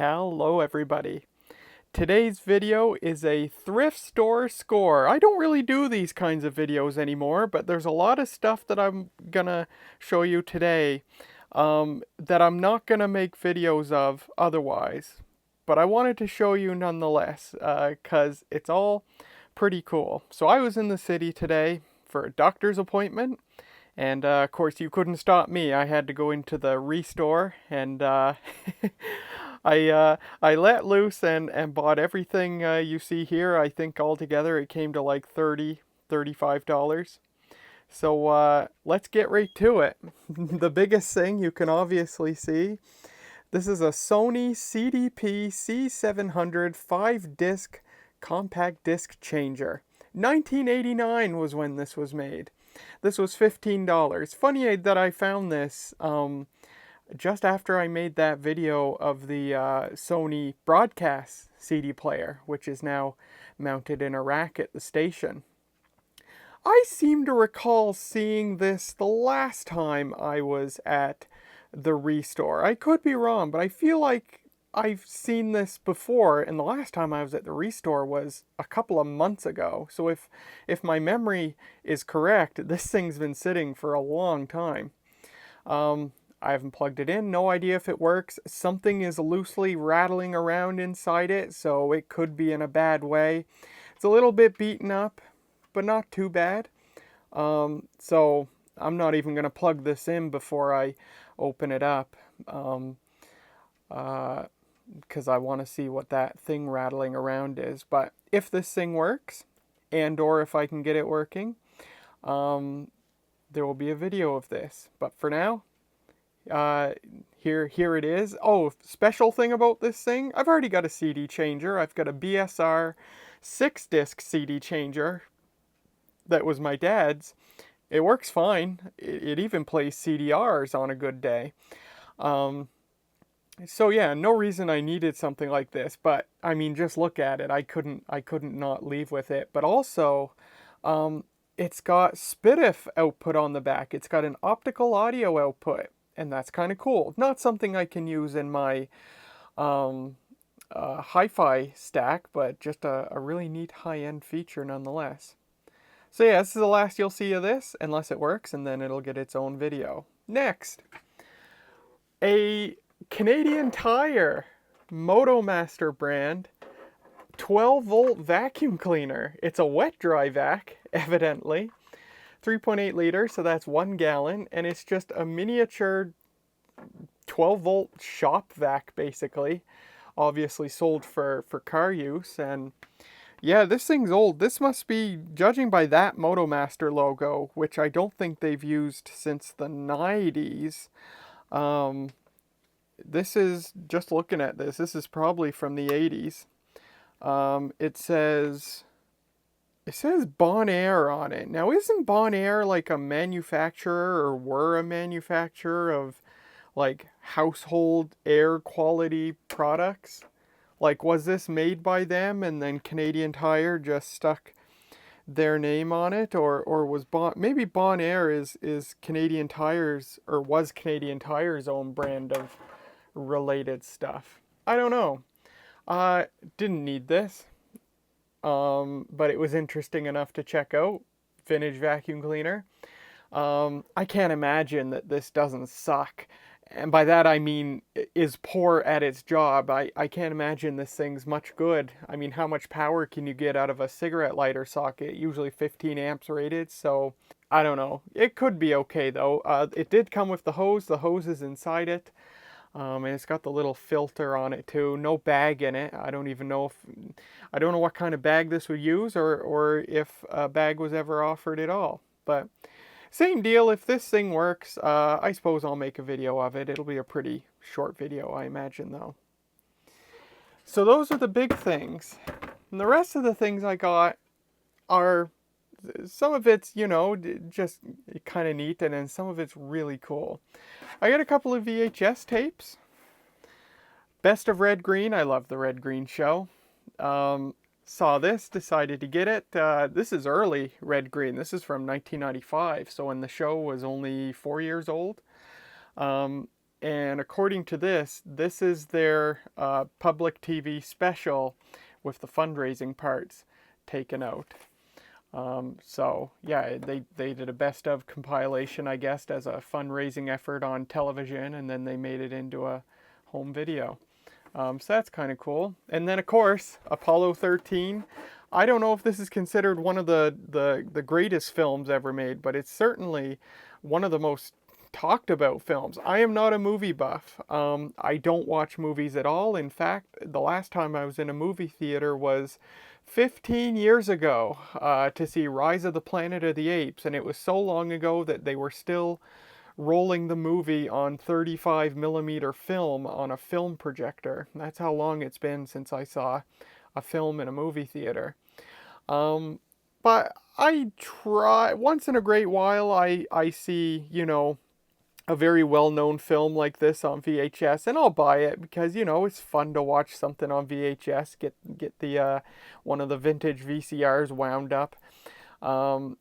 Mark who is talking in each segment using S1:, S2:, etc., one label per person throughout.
S1: Hello everybody. Today's video is a thrift store score. I don't really do these kinds of videos anymore, but there's a lot of stuff that I'm gonna show you today that I'm not gonna make videos of otherwise. But I wanted to show you nonetheless, because it's all pretty cool. So I was in the city today for a doctor's appointment, and of course, you couldn't stop me. I had to go into the ReStore, and I let loose and bought everything you see here. I think altogether it came to like $35. So let's get right to it. The biggest thing you can obviously see. This is a Sony CDP C700 5-disc compact disc changer. 1989 was when this was made. This was $15. Funny that I found this just after I made that video of the Sony broadcast CD player, which is now mounted in a rack at the station. I seem to recall seeing this the last time I was at the ReStore. I could be wrong, but I feel like I've seen this before, and the last time I was at the ReStore was a couple of months ago. So if my memory is correct, this thing's been sitting for a long time. I haven't plugged it in, no idea if it works. Something is loosely rattling around inside it, so it could be in a bad way. It's a little bit beaten up, but not too bad. So I'm not even going to plug this in before I open it up, because I want to see what that thing rattling around is. But if this thing works, and or if I can get it working, there will be a video of this. But for now, here it is. Oh, special thing about this thing, I've already got a CD changer. I've got a BSR 6-disc CD changer that was my dad's. It works fine. It even plays CDRs on a good day. So yeah, no reason I needed something like this, but I mean, just look at it. I couldn't not leave with it. But also, it's got SPDIF output on the back. It's got an optical audio output, and that's kind of cool. Not something I can use in my hi-fi stack, but just a really neat high-end feature nonetheless. So yeah, this is the last you'll see of this, unless it works, and then it'll get its own video. Next, a Canadian Tire MotoMaster brand 12-volt vacuum cleaner. It's a wet-dry vac, evidently. 3.8 liters, so that's 1 gallon, and it's just a miniature 12-volt shop vac, basically. Obviously sold for car use, and yeah, this thing's old. This must be, judging by that MotoMaster logo, which I don't think they've used since the 90s. This is, just looking at this is probably from the 80s. It says Bonaire on it. Now, isn't Bonaire like a manufacturer, or were a manufacturer of like household air quality products? Like, was this made by them and then Canadian Tire just stuck their name on it? Or was maybe Bonaire is Canadian Tire's, or was Canadian Tire's own brand of related stuff? I don't know. Didn't need this. But it was interesting enough to check out. Vintage vacuum cleaner. I can't imagine that this doesn't suck. And by that I mean is poor at its job. I can't imagine this thing's much good. I mean, how much power can you get out of a cigarette lighter socket? Usually 15 amps rated, so I don't know. It could be okay though. It did come with the hose. The hose is inside it. And it's got the little filter on it too. No bag in it. I don't know what kind of bag this would use, or if a bag was ever offered at all. But same deal, if this thing works, I suppose I'll make a video of it. It'll be a pretty short video, I imagine, though. So those are the big things. And the rest of the things I got are, some of it's, you know, just kind of neat, and then some of it's really cool. I got a couple of VHS tapes. Best of Red Green. I love the Red Green show. Saw this, decided to get it. This is early Red Green. This is from 1995, so when the show was only 4 years old. And according to this, this is their public TV special with the fundraising parts taken out. So yeah, they did a best of compilation, I guess, as a fundraising effort on television, and then they made it into a home video. So that's kind of cool. And then of course, Apollo 13. I don't know if this is considered one of the greatest films ever made, but it's certainly one of the most talked about films. I am not a movie buff. I don't watch movies at all. In fact, the last time I was in a movie theater was 15 years ago to see Rise of the Planet of the Apes, and it was so long ago that they were still rolling the movie on 35 millimeter film on a film projector. That's how long it's been since I saw a film in a movie theater. But I try, once in a great while, I see, a very well-known film like this on VHS, and I'll buy it because it's fun to watch something on VHS. Get the one of the vintage VCRs wound up, and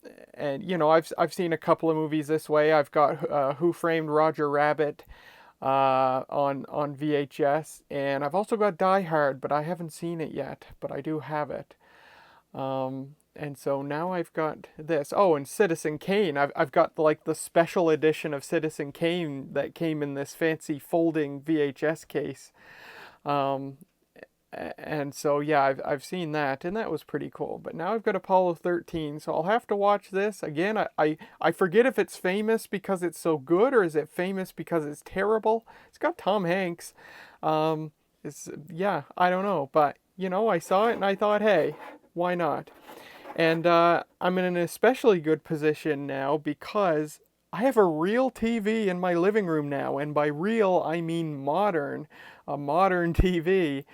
S1: I've seen a couple of movies this way. I've got Who Framed Roger Rabbit on VHS, and I've also got Die Hard, but I haven't seen it yet, but I do have it. And so now I've got this. Oh, and Citizen Kane. I've got like the special edition of Citizen Kane that came in this fancy folding VHS case. And so yeah, I've seen that, and that was pretty cool. But now I've got Apollo 13, so I'll have to watch this again. I forget if it's famous because it's so good, or is it famous because it's terrible. It's got Tom Hanks. Yeah, I don't know, but I saw it and I thought, hey, why not? And I'm in an especially good position now because I have a real TV in my living room now. And by real, I mean modern, a modern TV.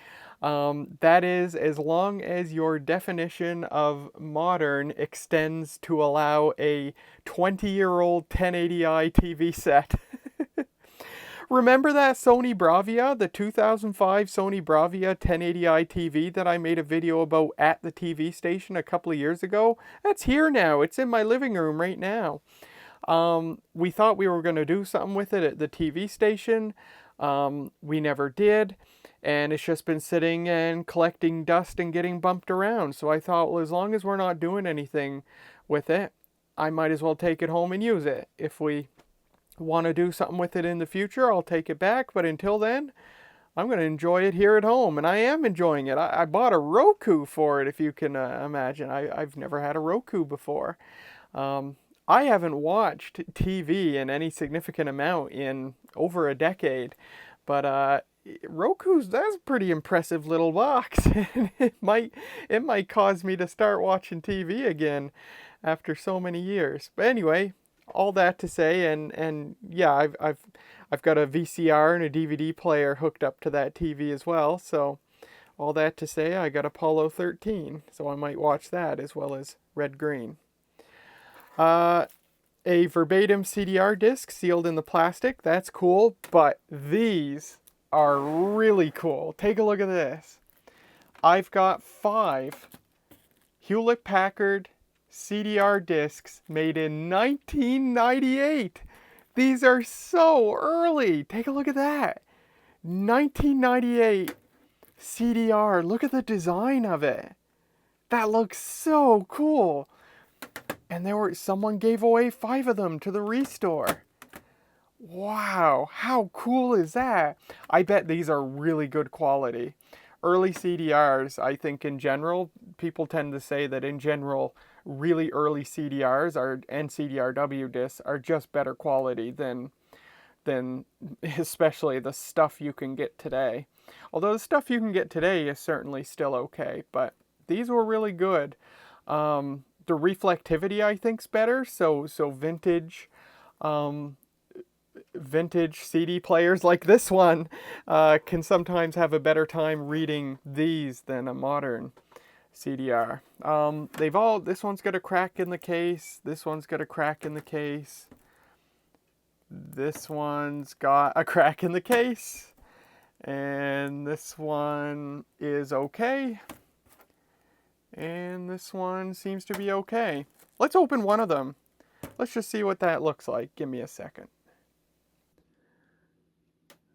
S1: That is, as long as your definition of modern extends to allow a 20-year-old 1080i TV set. Remember that Sony Bravia, the 2005 Sony Bravia 1080i TV that I made a video about at the TV station a couple of years ago? That's here now. It's in my living room right now. We thought we were going to do something with it at the TV station. We never did. And it's just been sitting and collecting dust and getting bumped around. So I thought, well, as long as we're not doing anything with it, I might as well take it home and use it. If we want to do something with it in the future, I'll take it back. But until then, I'm going to enjoy it here at home. And I am enjoying it. I bought a Roku for it, if you can imagine. I've never had a Roku before. I haven't watched TV in any significant amount in over a decade. But that's a pretty impressive little box. it might cause me to start watching TV again after so many years. But anyway, all that to say, and yeah, I've got a VCR and a DVD player hooked up to that TV as well. So all that to say, I got Apollo 13, so I might watch that as well as Red Green. A verbatim CDR disc sealed in the plastic. That's cool, but these are really cool. Take a look at this. I've got 5 Hewlett-Packard CDR discs made in 1998. These are so early. Take a look at that. 1998 CDR. Look at the design of it. That looks so cool. And someone gave away 5 of them to the ReStore. Wow, how cool is that? I bet these are really good quality. Early CDRs, I think in general, people tend to say that in general, really early CDRs and CDRW discs are just better quality than especially the stuff you can get today. Although the stuff you can get today is certainly still okay, but these were really good. The reflectivity, I think, is better. So vintage CD players like this one can sometimes have a better time reading these than a modern CDR. This one's got a crack in the case. This one's got a crack in the case. This one's got a crack in the case. And this one is okay. And this one seems to be okay. Let's open one of them. Let's just see what that looks like. Give me a second.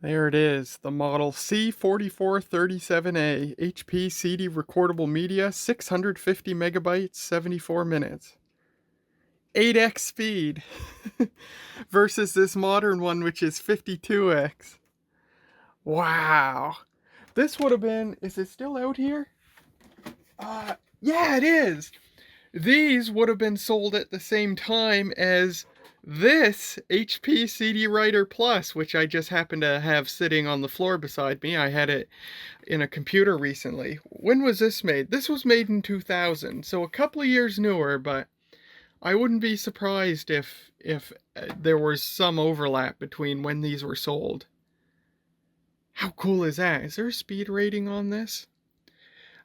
S1: There it is, the model C4437A, HP CD recordable media, 650 megabytes, 74 minutes. 8x speed versus this modern one, which is 52x. Wow. This would have been, is it still out here? Yeah, it is. These would have been sold at the same time as this HP CD Writer Plus, which I just happen to have sitting on the floor beside me. I had it in a computer recently. When was this made? This was made in 2000, so a couple of years newer, but I wouldn't be surprised if there was some overlap between when these were sold. How cool is that? Is there a speed rating on this?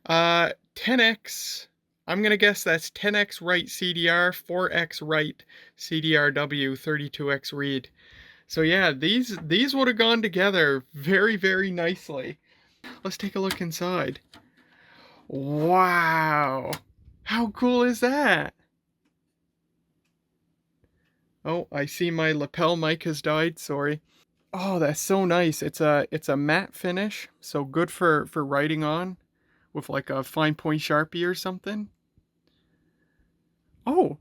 S1: 10x. I'm gonna guess that's 10x write CDR, 4x write CDRW, 32x read. So yeah, these would have gone together very, very nicely. Let's take a look inside. Wow. How cool is that? Oh, I see my lapel mic has died, sorry. Oh, that's so nice. It's a matte finish, so good for writing on with like a fine point Sharpie or something. Oh,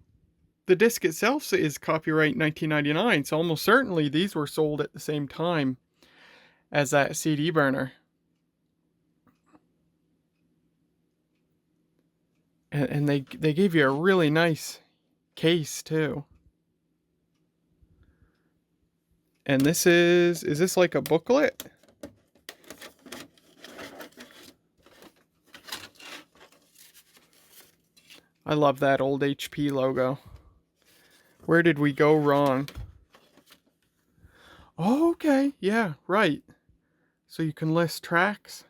S1: the disc itself is copyright 1999, so almost certainly these were sold at the same time as that CD burner. And they gave you a really nice case too. And this is this like a booklet? I love that old HP logo. Where did we go wrong? Oh, okay, yeah, right. So you can list tracks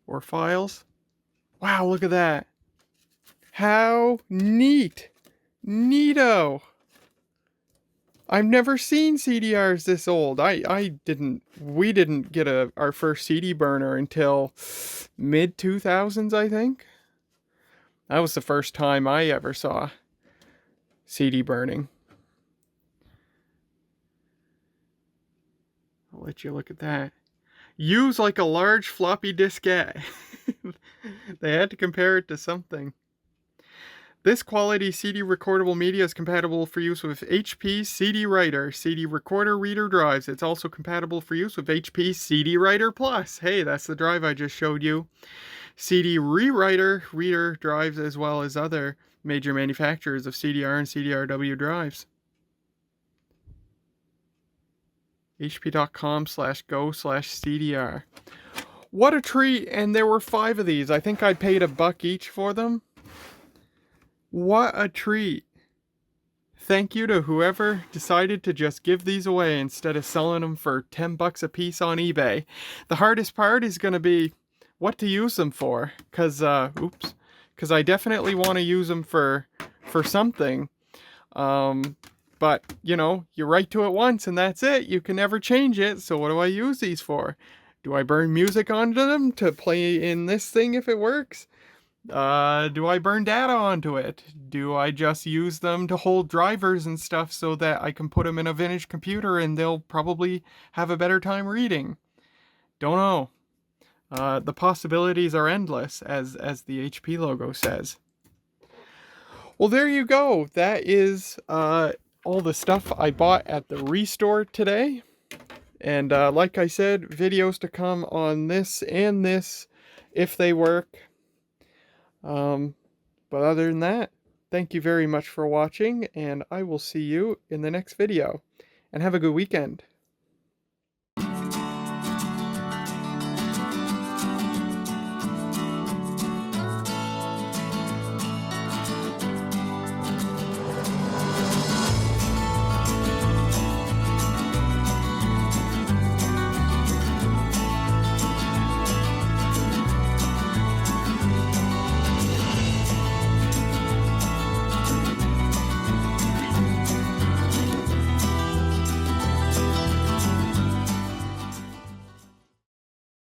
S1: or files. Wow, look at that. How neat. Neato. I've never seen CDRs this old. We didn't get our first CD burner until mid 2000s, I think. That was the first time I ever saw CD burning. I'll let you look at that. Use like a large floppy diskette. They had to compare it to something. This quality CD recordable media is compatible for use with HP CD Writer, CD Recorder Reader drives. It's also compatible for use with HP CD Writer Plus. Hey, that's the drive I just showed you. CD Rewriter Reader drives, as well as other major manufacturers of CDR and CDRW drives. hp.com/go/CDR. What a treat, and there were 5 of these. I think I paid $1 each for them. What a treat. Thank you to whoever decided to just give these away instead of selling them for $10 a piece on eBay. The hardest part is going to be what to use them for, because I definitely want to use them for something. But, you know, you write to it once and that's it. You can never change it. So what do I use these for? Do I burn music onto them to play in this thing if it works? Do I burn data onto it? Do I just use them to hold drivers and stuff so that I can put them in a vintage computer and they'll probably have a better time reading? Don't know. The possibilities are endless, as the HP logo says. Well, there you go. That is all the stuff I bought at the ReStore today. And like I said, videos to come on this and this if they work. But other than that, thank you very much for watching, and I will see you in the next video. And have a good weekend.